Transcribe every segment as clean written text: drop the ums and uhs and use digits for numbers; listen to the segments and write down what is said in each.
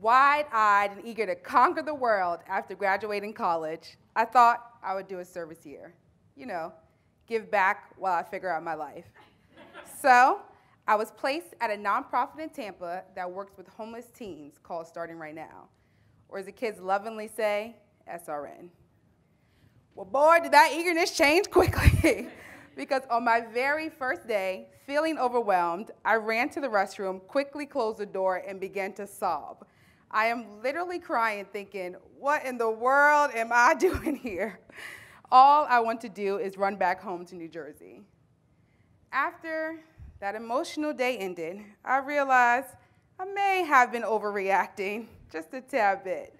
Wide-eyed and eager to conquer the world after graduating college, I thought I would do a service year. You know, give back while I figure out my life. So I was placed at a nonprofit in Tampa that works with homeless teens called Starting Right Now, or as the kids lovingly say, SRN. Well, boy, did that eagerness change quickly. Because on my very first day, feeling overwhelmed, I ran to the restroom, quickly closed the door, and began to sob. I am literally crying, thinking, what in the world am I doing here? All I want to do is run back home to New Jersey. After that emotional day ended, I realized I may have been overreacting just a tad bit,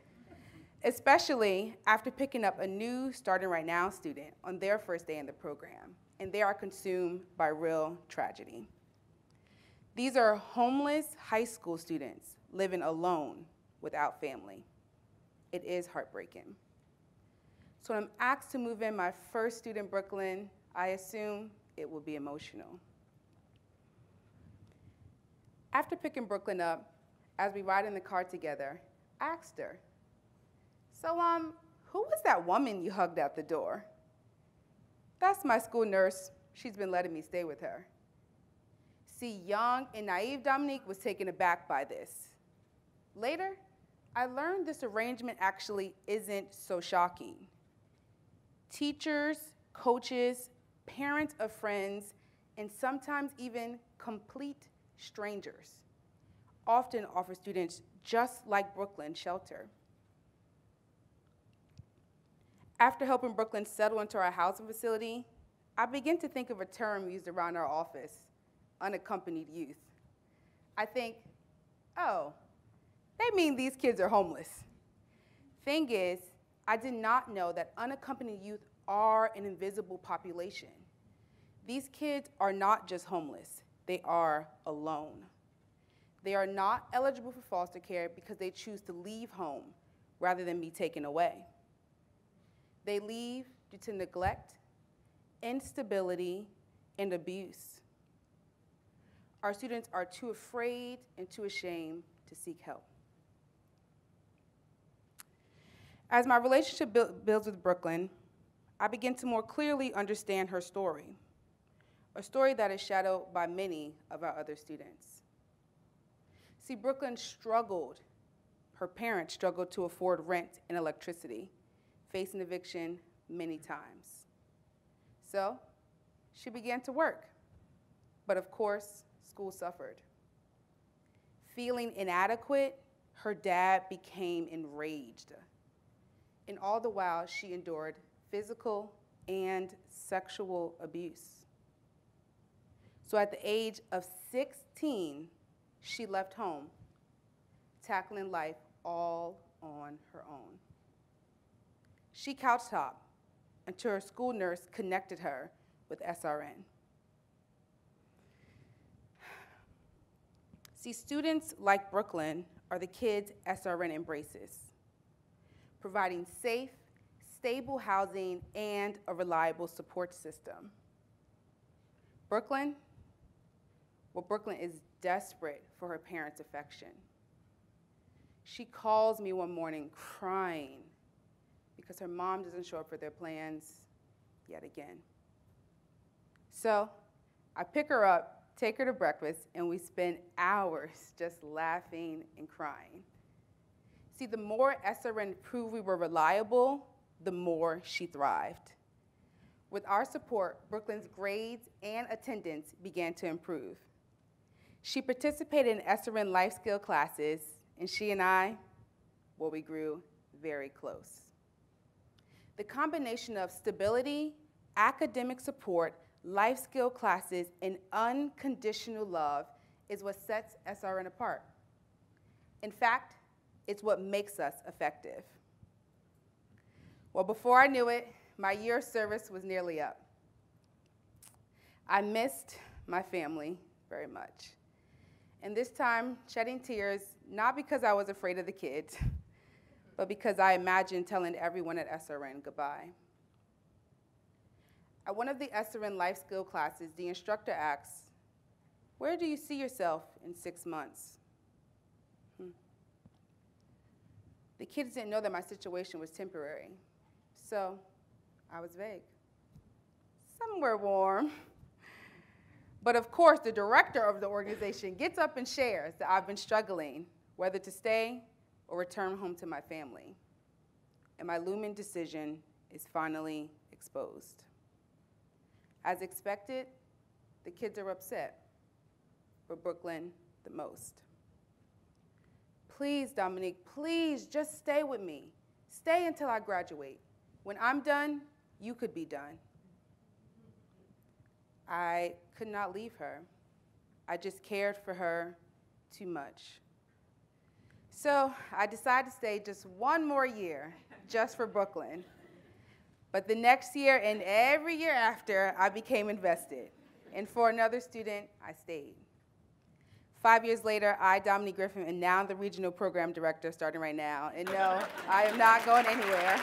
especially after picking up a new Starting Right Now student on their first day in the program, and they are consumed by real tragedy. These are homeless high school students living alone without family. It is heartbreaking. So when I'm asked to move in my first student, Brooklyn, I assume it will be emotional. After picking Brooklyn up, as we ride in the car together, I asked her, so who was that woman you hugged at the door? That's my school nurse. She's been letting me stay with her. See, young and naive Dominique was taken aback by this. Later, I learned this arrangement actually isn't so shocking. Teachers, coaches, parents of friends, and sometimes even complete strangers often offer students just like Brooklyn shelter. After helping Brooklyn settle into our housing facility, I began to think of a term used around our office, unaccompanied youth. I think, oh, they mean these kids are homeless. Thing is, I did not know that unaccompanied youth are an invisible population. These kids are not just homeless, they are alone. They are not eligible for foster care because they choose to leave home rather than be taken away. They leave due to neglect, instability, and abuse. Our students are too afraid and too ashamed to seek help. As my relationship builds with Brooklyn, I begin to more clearly understand her story, a story that is shadowed by many of our other students. See, Brooklyn struggled. Her parents struggled to afford rent and electricity, facing eviction many times. So she began to work, but of course, school suffered. Feeling inadequate, her dad became enraged. And all the while, she endured physical and sexual abuse. So at the age of 16, she left home, tackling life all on her own. She couch hopped until her school nurse connected her with SRN. See, students like Brooklyn are the kids SRN embraces, providing safe, stable housing and a reliable support system. Brooklyn is desperate for her parents' affection. She calls me one morning crying because her mom doesn't show up for their plans yet again. So I pick her up, take her to breakfast, and we spend hours just laughing and crying. See, the more SRN proved we were reliable, the more she thrived. With our support, Brooklyn's grades and attendance began to improve. She participated in SRN life skill classes, and she and I, well, we grew very close. The combination of stability, academic support, life skill classes, and unconditional love is what sets SRN apart. In fact, it's what makes us effective. Well, before I knew it, my year of service was nearly up. I missed my family very much. And this time, shedding tears, not because I was afraid of the kids, but because I imagined telling everyone at SRN goodbye. At one of the SRN life skill classes, the instructor asks, "Where do you see yourself in 6 months?" The kids didn't know that my situation was temporary, so I was vague. Somewhere warm. But of course, the director of the organization gets up and shares that I've been struggling, whether to stay or return home to my family. And my looming decision is finally exposed. As expected, the kids are upset, but Brooklyn the most. Please, Dominique, please just stay with me. Stay until I graduate. When I'm done, you could be done. I could not leave her. I just cared for her too much. So I decided to stay just one more year, just for Brooklyn. But the next year and every year after, I became invested. And for another student, I stayed. 5 years later, I, Dominique Griffin, am now the regional program director starting right now. And no, I am not going anywhere.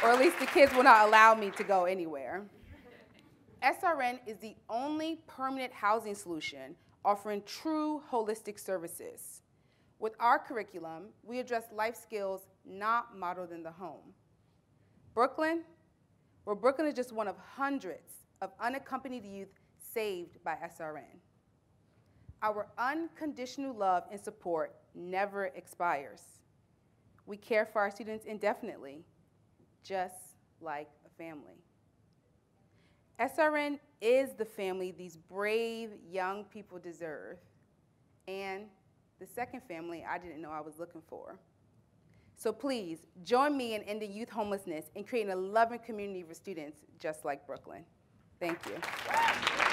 Or at least the kids will not allow me to go anywhere. SRN is the only permanent housing solution offering true holistic services. With our curriculum, we address life skills not modeled in the home. Brooklyn is just one of hundreds of unaccompanied youth saved by SRN. Our unconditional love and support never expires. We care for our students indefinitely, just like a family. SRN is the family these brave young people deserve, and the second family I didn't know I was looking for. So please, join me in ending youth homelessness and creating a loving community for students just like Brooklyn. Thank you.